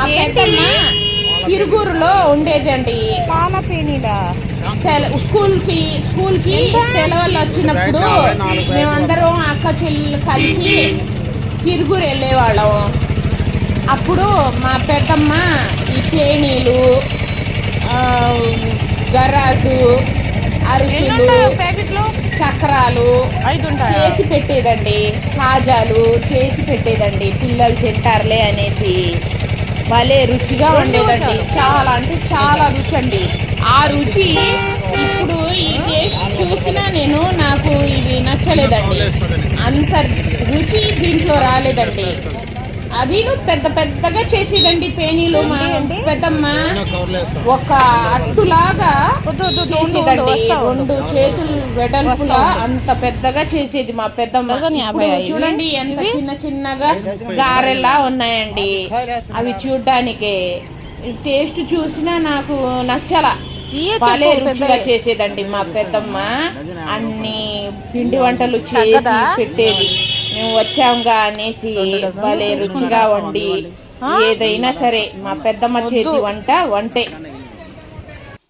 మా పెద్దమ్మ తిరుగురులో ఉండేదండి. స్కూల్కి సెలవులు వచ్చినప్పుడు మేమందరం అక్క చెల్లెలు కలిసి తిరుగురు వెళ్ళేవాళ్ళం. అప్పుడు మా పెద్దమ్మ ఈ పేనీలు, గరాజు, అరిసెలు, చక్రాలు చేసి పెట్టేదండి. కాజాలు చేసి పెట్టేదండి. పిల్లలు తింటారులే అనేసి భలే రుచిగా ఉండేదండి. చాలా అంటే చాలా రుచి అండి. ఆ రుచి ఇప్పుడు ఈ టేస్ట్ చూసినా నాకు ఇవి నచ్చలేదండి. అంత రుచి దీంట్లో రాలేదండి. అది పెద్ద పెద్దగా చేసేదండి పేనీలు. మా పెద్దమ్మ ఒక అట్టులాగా చేసేదండి. 2 చేతులు వెడల్పులా అంత పెద్దగా చేసేది మా పెద్దమ్మ. చూడండి ఎంత చిన్న చిన్నగా గారెలా ఉన్నాయండి. అవి చూడ్డానికి టేస్ట్ చూసినా నాకు నచ్చలా. భలే రుచిగా చేసేదండి మా పెద్దమ్మ. అన్ని పిండి వంటలు చేసి పెట్టేది. మేము వచ్చాంగా అనేసి భలే రుచిగా వండి ఏదైనా సరే మా పెద్దమ్మ చేతి వంట వంటే.